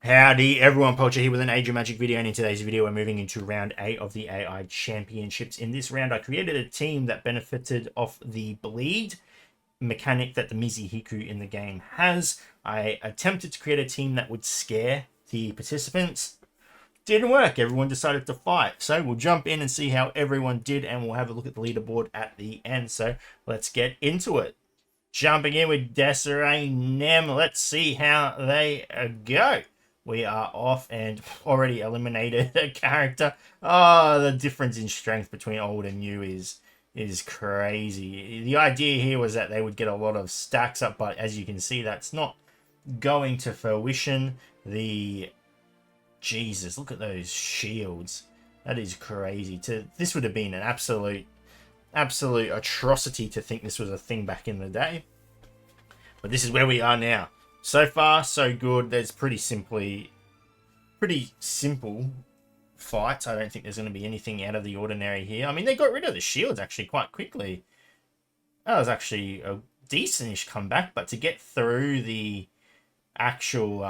Howdy everyone, Poacher here with an Age of Magic video, and in today's video we're moving into round 8 of the AI Championships. In this round I created a team that benefited off the bleed mechanic that the Mizihiku in the game has. I attempted to create a team that would scare the participants. Didn't work, everyone decided to fight. So we'll jump in and see how everyone did, and we'll have a look at the leaderboard at the end. So let's get into it. Jumping in with Desiree Nem, let's see how they go. We are off and already eliminated a character. Oh, the difference in strength between old and new is crazy. The idea here was that they would get a lot of stacks up, but as you can see, that's not going to fruition. Jesus, look at those shields. That is crazy. This would have been an absolute atrocity to think this was a thing back in the day. But this is where we are now. So far, so good. There's pretty simple fights. I don't think there's going to be anything out of the ordinary here. I mean, they got rid of the shields actually quite quickly. That was actually a decent-ish comeback, but to get through the actual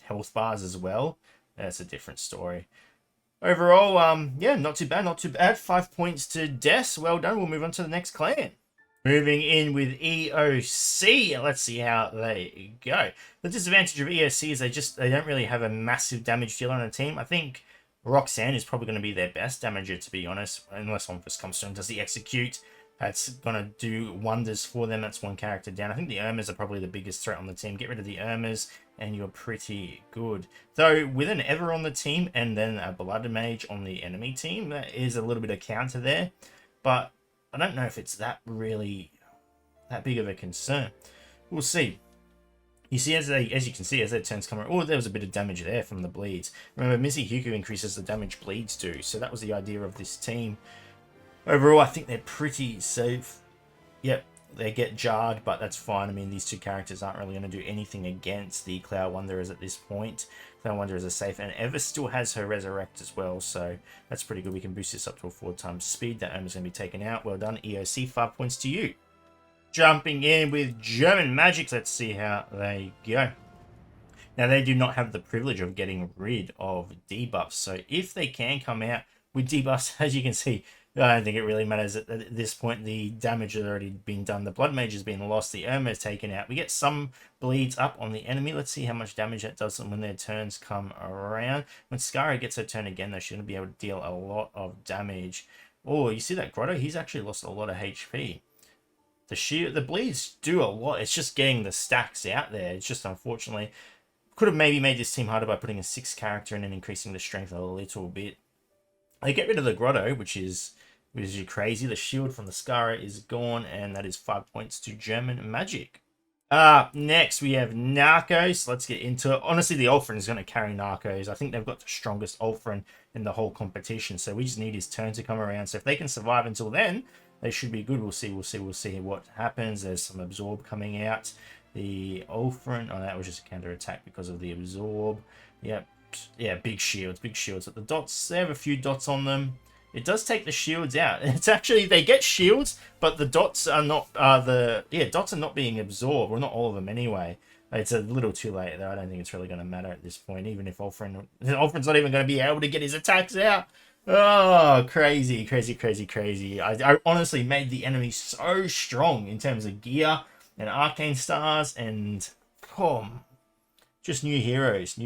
health bars as well, that's a different story. Overall, yeah, not too bad, not too bad. 5 points to Des. Well done. We'll move on to the next clan. Moving in with EOC, let's see how they go. The disadvantage of EOC is they don't really have a massive damage dealer on a team. I think Roxanne is probably going to be their best damager, to be honest, unless one just comes through and does the execute. That's going to do wonders for them. That's one character down. I think the Irmas are probably the biggest threat on the team. Get rid of the Irmas and you're pretty good. Though with an Ever on the team and then a Blood Mage on the enemy team, that is a little bit of counter there. But I don't know if it's that big of a concern. We'll see. You see, as you can see, as their turns come around, oh, there was a bit of damage there from the bleeds. Remember, Mizihiku increases the damage bleeds do, so that was the idea of this team. Overall, I think they're pretty safe. Yep, they get jarred, but that's fine. I mean, these two characters aren't really going to do anything against the Cloud Wanderers at this point. Cloud Wanderers are safe, and Ever still has her Resurrect as well, so that's pretty good. We can boost this up to a 4 times speed. That Irma's going to be taken out. Well done, EOC. 5 points to you. Jumping in with German Magic. Let's see how they go. Now, they do not have the privilege of getting rid of debuffs, so if they can come out with debuffs, as you can see, I don't think it really matters at this point. The damage has already been done. The Blood Mage has been lost. The Irma is taken out. We get some bleeds up on the enemy. Let's see how much damage that does when their turns come around. When Skara gets her turn again, though, she's going to be able to deal a lot of damage. Oh, you see that Grotto? He's actually lost a lot of HP. The bleeds do a lot. It's just getting the stacks out there. It's just unfortunately could have maybe made this team harder by putting a 6th character in and increasing the strength a little bit. They get rid of the Grotto, which is crazy. The shield from the Skara is gone, and that is 5 points to German Magic. Next we have Narcos. Let's get into it. Honestly, the Ulfrin is going to carry Narcos. I think they've got the strongest Ulfrin in the whole competition, so we just need his turn to come around. So if they can survive until then, they should be good. We'll see what happens. There's some Absorb coming out. The Ulfrin, oh, that was just a counter attack because of the Absorb. Yep, yeah, big shields. But the dots, they have a few dots on them. It does take the shields out. It's actually, they get shields, but the dots are not, dots are not being absorbed. Well, not all of them anyway. It's a little too late, though. I don't think it's really going to matter at this point, even if Ulfrin's not even going to be able to get his attacks out. Oh, crazy. I honestly made the enemy so strong in terms of gear and arcane stars and, just new heroes.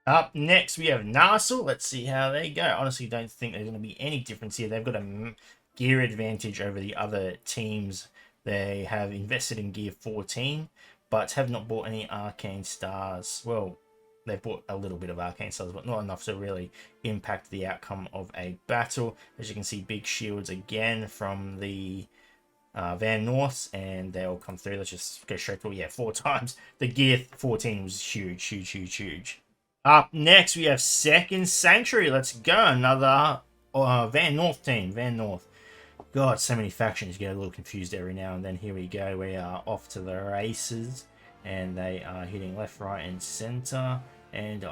Up next, we have Naros. Let's see how they go. Honestly, don't think there's going to be any difference here. They've got a gear advantage over the other teams. They have invested in gear 14, but have not bought any arcane stars. Well, they've bought a little bit of arcane stars, but not enough to really impact the outcome of a battle. As you can see, big shields again from the Van Norths, and they all come through. Let's just go straight through. Yeah, 4 times. The gear 14 was huge. Up next, we have Second Sanctuary. Let's go. Another Van North team. Van North. God, so many factions. You get a little confused every now and then. Here we go. We are off to the races. And they are hitting left, right, and center. And,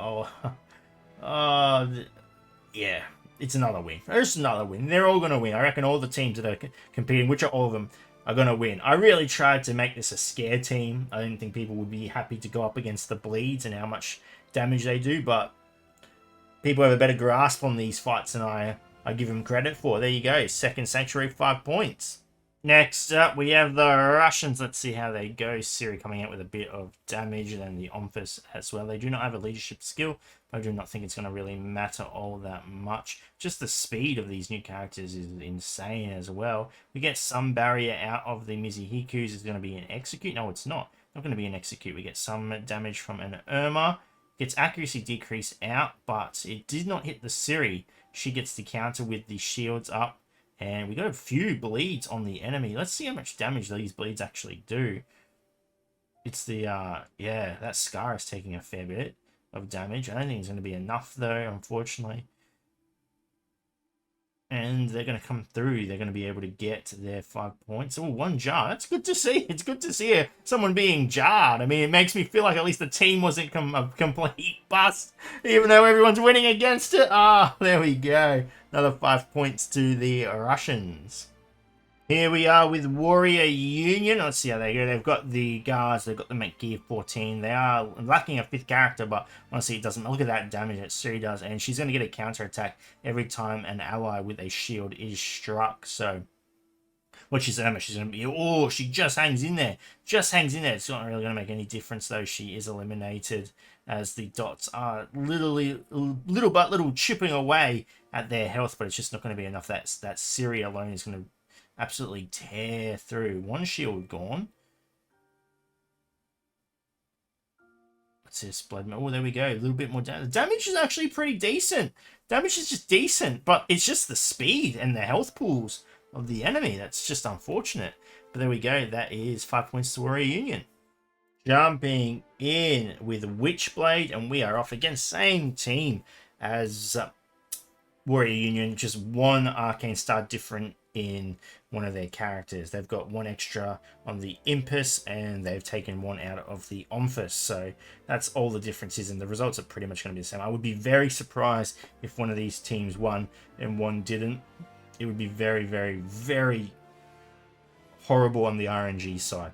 yeah. It's another win. It's another win. They're all going to win. I reckon all the teams that are competing, which are all of them, are going to win. I really tried to make this a scare team. I didn't think people would be happy to go up against the bleeds and how much damage they do, but people have a better grasp on these fights than I give them credit for. There you go. Second Sanctuary, 5 points. Next up, we have the Russians. Let's see how they go. Siri coming out with a bit of damage, and then the Omphis as well. They do not have a leadership skill, but I do not think it's going to really matter all that much. Just the speed of these new characters is insane as well. We get some barrier out of the Mizuhikus. Is going to be an Execute. No, it's not. Not going to be an Execute. We get some damage from an Irma. Gets accuracy decrease out, but it did not hit the Siri. She gets the counter with the shields up. And we got a few bleeds on the enemy. Let's see how much damage these bleeds actually do. It's the, yeah, that Scar is taking a fair bit of damage. I don't think it's going to be enough, though, unfortunately. And they're going to come through. They're going to be able to get their 5 points. Oh, 1 jar. That's good to see. It's good to see someone being jarred. I mean, it makes me feel like at least the team wasn't a complete bust, even though everyone's winning against it. Ah, there we go. Another 5 points to the Russians. Here we are with Warrior Union. Let's see how they go. They've got the guards. They've got the Gear 14. They are lacking a 5th character, but honestly, it doesn't. Look at that damage that Siri does. And she's going to get a counter attack every time an ally with a shield is struck. So, what she's going to be... Oh, she just hangs in there. Just hangs in there. It's not really going to make any difference, though. She is eliminated as the dots are little chipping away at their health, but it's just not going to be enough. That Siri alone is going to absolutely tear through. 1 shield gone. What's this? Blood. Oh, there we go. A little bit more damage. The damage is actually pretty decent. Damage is just decent, but it's just the speed and the health pools of the enemy that's just unfortunate. But there we go. That is 5 points to Warrior Union. Jumping in with Witchblade, and we are off again. Same team as Warrior Union, just 1 arcane star different in one of their characters. They've got 1 extra on the Impus, and they've taken 1 out of the Omphis. So that's all the differences, and the results are pretty much going to be the same. I would be very surprised if one of these teams won and one didn't. It would be very, very, very horrible on the RNG side.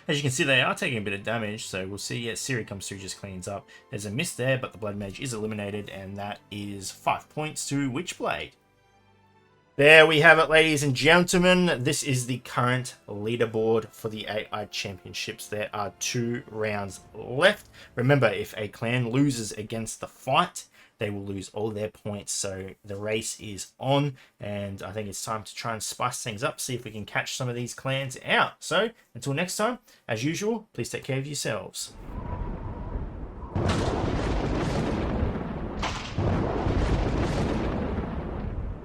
As you can see, they are taking a bit of damage, so we'll see. Yeah, Siri comes through, just cleans up. There's a miss there, but the Blood Mage is eliminated, and that is 5 points to Witchblade. There we have it, ladies and gentlemen. This is the current leaderboard for the AI Championships. There are 2 rounds left. Remember, if a clan loses against the fight, they will lose all their points. So the race is on, and I think it's time to try and spice things up, see if we can catch some of these clans out. So until next time, as usual, please take care of yourselves.